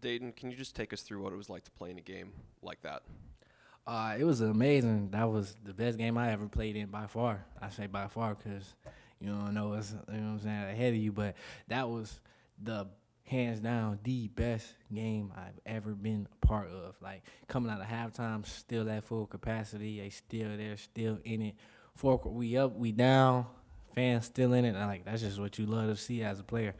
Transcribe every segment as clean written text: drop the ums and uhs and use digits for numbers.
Dayton, can you just take us through what it was like to play in a game like that? It was amazing. That was the best game I ever played in by far. I say by far because you don't know what's what I'm saying ahead of you, but that was the hands down the best game I've ever been a part of. Like coming out of halftime, still at full capacity. They still there, still in it. We up, we down. Fans still in it. Like that's just what you love to see as a player.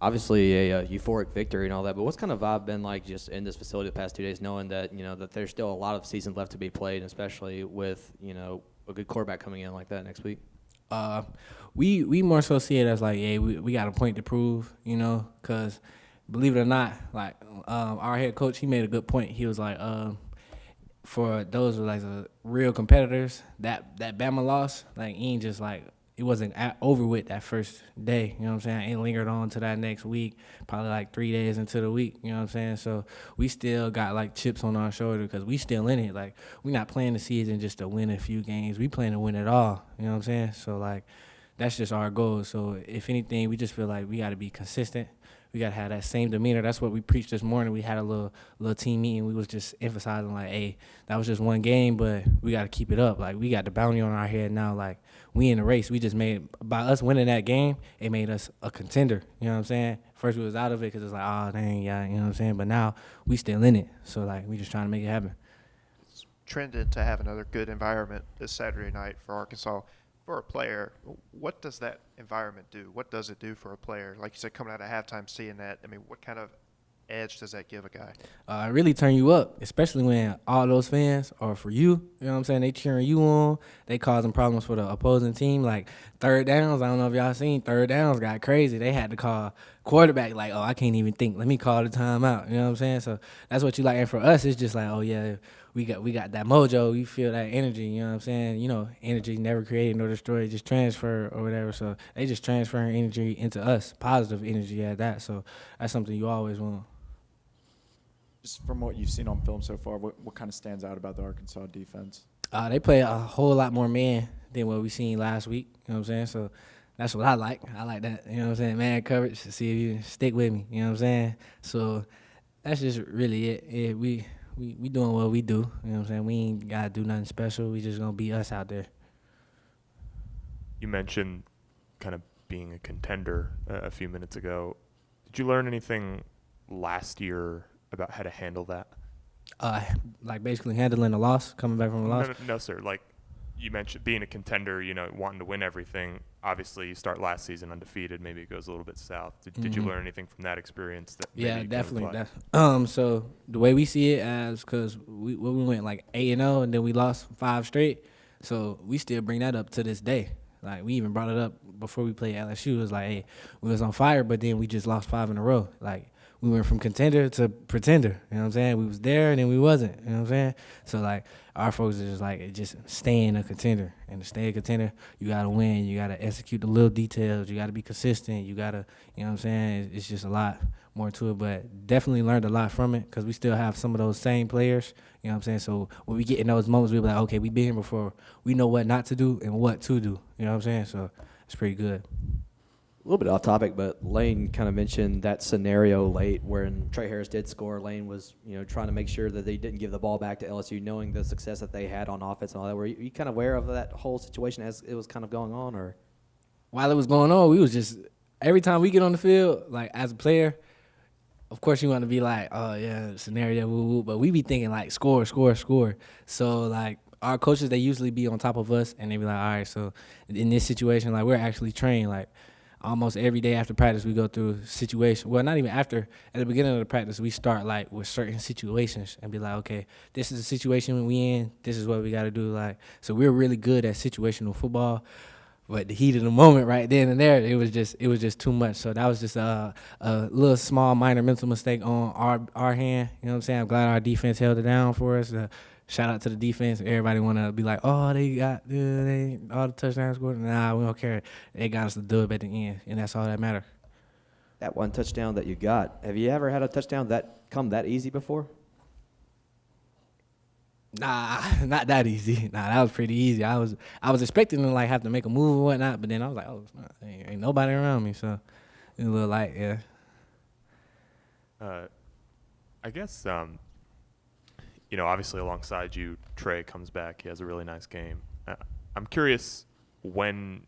Obviously, a euphoric victory and all that, but what's kind of vibe been like just in this facility the past 2 days, knowing that that there's still a lot of season left to be played, especially with a good quarterback coming in like that next week. Uh, we more so see it as like, yeah, we got a point to prove, because believe it or not, like our head coach, he made a good point. He was like, for those who like the real competitors, that Bama loss, like ain't just like it wasn't over with that first day. You know what I'm saying? It lingered on to that next week, probably like 3 days into the week. You know what I'm saying? So we still got like chips on our shoulder because we still in it. Like we're not playing the season just to win a few games. We playing to win it all. You know what I'm saying? So like that's just our goal. So if anything, we just feel like we got to be consistent. We got to have that same demeanor. That's what we preached this morning. We had a little team meeting. We was just emphasizing like, hey, that was just one game, but we got to keep it up. Like we got the bounty on our head now. Like we in the race. We just made by us winning that game, it made us a contender. You know what I'm saying? First we was out of it because it's like, oh dang, yeah, you know what I'm saying. But now we still in it. So like we just trying to make it happen. Trending to have another good environment this Saturday night for Arkansas. For a player, what does that environment do? What does it do for a player? Like you said, coming out of halftime, seeing that, I mean, what kind of edge does that give a guy? It really turn you up, especially when all those fans are for you. You know what I'm saying? They cheering you on. They causing problems for the opposing team. Like third downs, I don't know if y'all seen, third downs got crazy. They had to call quarterback like, oh, I can't even think. Let me call the timeout. You know what I'm saying? So that's what you like. And for us, it's just like, oh, yeah, we got that mojo. We feel that energy. You know what I'm saying? Energy never created nor destroyed, just transfer or whatever. So they just transferring energy into us, positive energy at that. So that's something you always want. Just from what you've seen on film so far, what kind of stands out about the Arkansas defense? They play a whole lot more man than what we seen last week. You know what I'm saying? So that's what I like. I like that. You know what I'm saying? Man coverage to see if you stick with me. You know what I'm saying? So that's just really it. Yeah, we doing what we do. You know what I'm saying? We ain't gotta do nothing special. We just gonna be us out there. You mentioned kind of being a contender a few minutes ago. Did you learn anything last year about how to handle that? Like basically handling a loss, coming back from a loss. No, sir. Like you mentioned, being a contender, wanting to win everything. Obviously, you start last season undefeated. Maybe it goes a little bit south. Did you learn anything from that experience? That Yeah, definitely. So the way we see it as, because we went like 8-0 and then we lost 5 straight. So we still bring that up to this day. Like we even brought it up before we played LSU. It was like, hey, we was on fire, but then we just lost 5 in a row. Like we went from contender to pretender. You know what I'm saying? We was there and then we wasn't. You know what I'm saying? So like our folks is just like just staying a contender. And to stay a contender, you gotta win. You gotta execute the little details. You gotta be consistent. You gotta, you know what I'm saying? It's just a lot more to it, but definitely learned a lot from it because we still have some of those same players. You know what I'm saying? So when we get in those moments, we be like, okay, we been here before. We know what not to do and what to do. You know what I'm saying? So it's pretty good. A little bit off topic, but Lane kind of mentioned that scenario late when Trey Harris did score. Lane was, trying to make sure that they didn't give the ball back to LSU, knowing the success that they had on offense and all that. Were you kind of aware of that whole situation as it was kind of going on, or? While it was going on, we was just every time we get on the field, like as a player, of course you want to be like, oh yeah, scenario, woo woo, but we be thinking like score, score, score. So like our coaches, they usually be on top of us, and they be like, all right, so in this situation, like we're actually trained like. Almost every day after practice, we go through situations. Well, not even after. At the beginning of the practice, we start like with certain situations and be like, okay, this is the situation we in. This is what we got to do. Like, so we're really good at situational football. But the heat of the moment, right then and there, it was just too much. So that was just a little small minor mental mistake on our hand. You know what I'm saying? I'm glad our defense held it down for us. Shout out to the defense. Everybody want to be like, oh, they got all the touchdowns scored. Nah, we don't care. They got us the dub at the end, and that's all that matters. That one touchdown that you got, have you ever had a touchdown that come that easy before? Nah, not that easy. Nah, that was pretty easy. I was expecting to like have to make a move or whatnot, but then I was like, oh, ain't nobody around me, so it was a little light, yeah. I guess, obviously alongside you, Trey comes back. He has a really nice game. I'm curious when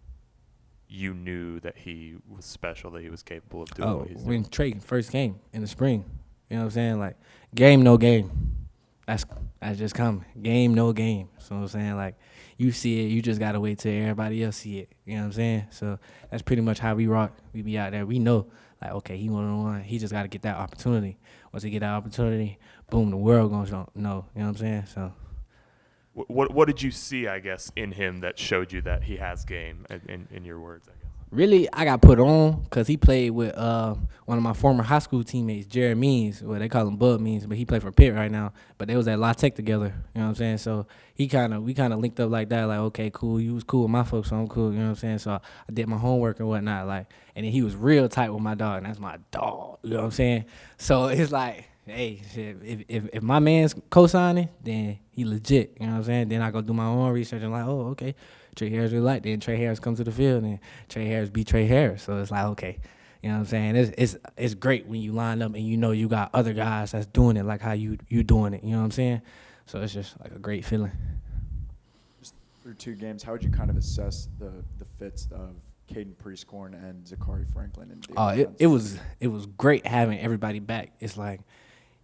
you knew that he was special, that he was capable of doing what he's doing. When Trey first came in the spring, you know what I'm saying? Like, game, no game. That's just coming. Game, no game. So I'm saying, like, you see it, you just gotta wait till everybody else see it. You know what I'm saying? So that's pretty much how we rock. We be out there. We know, like, okay, he 1-on-1. He just gotta get that opportunity. Once he get that opportunity, boom, the world gonna know. You know what I'm saying? So. What did you see, I guess, in him that showed you that he has game, in your words, I guess? Really, I got put on because he played with one of my former high school teammates, Jared Means. Well, they call him Bud Means, but he played for Pitt right now. But they was at La Tech together. You know what I'm saying? So we kind of linked up like that. Like, okay, cool. You was cool with my folks, so I'm cool. You know what I'm saying? So I did my homework and whatnot. Like, and then he was real tight with my dog, and that's my dog. You know what I'm saying? So it's like, hey, shit, if my man's co-signing, then he legit. You know what I'm saying? Then I go do my own research and like, oh, okay. Trey Harris really like. Then Trey Harris comes to the field, and Trey Harris beat Trey Harris. So it's like, okay, you know what I'm saying? It's great when you line up and you know you got other guys that's doing it like how you doing it. You know what I'm saying? So it's just like a great feeling. Just through 2 games, how would you kind of assess the fits of Caden Prescorn and Zachary Franklin? In the it was great having everybody back. It's like,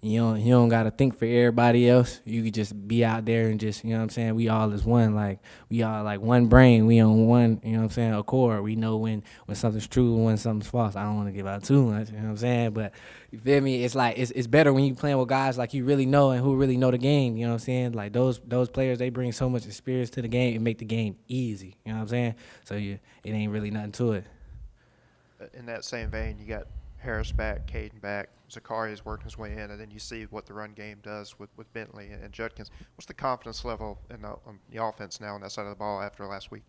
you don't gotta think for everybody else. You could just be out there and just, you know what I'm saying, we all is one. Like, we all like one brain, we on one, you know what I'm saying, accord. We know when something's true and when something's false. I don't want to give out too much, you know what I'm saying? But you feel me? It's like it's better when you playing with guys like you really know and who really know the game, you know what I'm saying? Like those players, they bring so much experience to the game and make the game easy, you know what I'm saying? So it ain't really nothing to it. In that same vein, you got Harris back, Caden back, Zachary is working his way in, and then you see what the run game does with Bentley and Judkins. What's the confidence level on the offense now on that side of the ball after last week?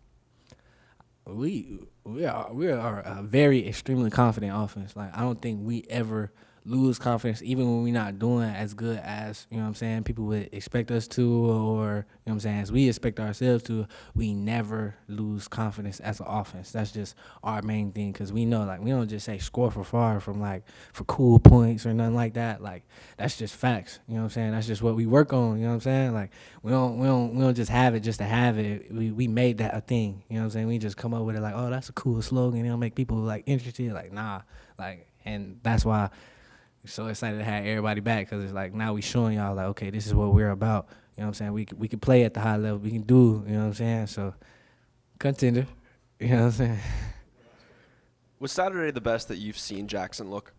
We are a very extremely confident offense. Like, I don't think we ever lose confidence, even when we're not doing as good as, you know what I'm saying, people would expect us to, or, you know what I'm saying, as we expect ourselves to. We never lose confidence as an offense. That's just our main thing, because we know, like, we don't just say score for far from, like, for cool points or nothing like that. Like, that's just facts, you know what I'm saying? That's just what we work on, you know what I'm saying? Like, we don't just have it just to have it. We made that a thing, you know what I'm saying? We just come up with it like, oh, that's a cool slogan. It'll make people, like, interested. Like, nah. Like, and that's why so excited to have everybody back, because it's like now we showing y'all like, okay, this is what we're about. You know what I'm saying? We can play at the high level. We can do, you know what I'm saying? So, contender. You know what I'm saying? Was Saturday the best that you've seen Jackson look?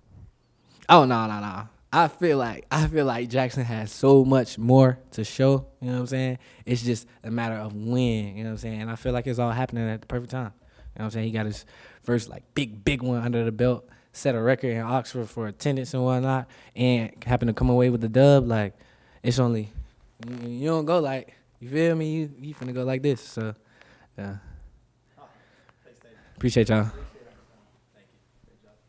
Oh, no. I feel like Jackson has so much more to show, you know what I'm saying? It's just a matter of when, you know what I'm saying? And I feel like it's all happening at the perfect time. You know what I'm saying? He got his first, like, big one under the belt, set a record in Oxford for attendance and whatnot, and happened to come away with the dub. Like, it's only, you don't go like, you feel me? You finna go like this. So, yeah. Appreciate y'all.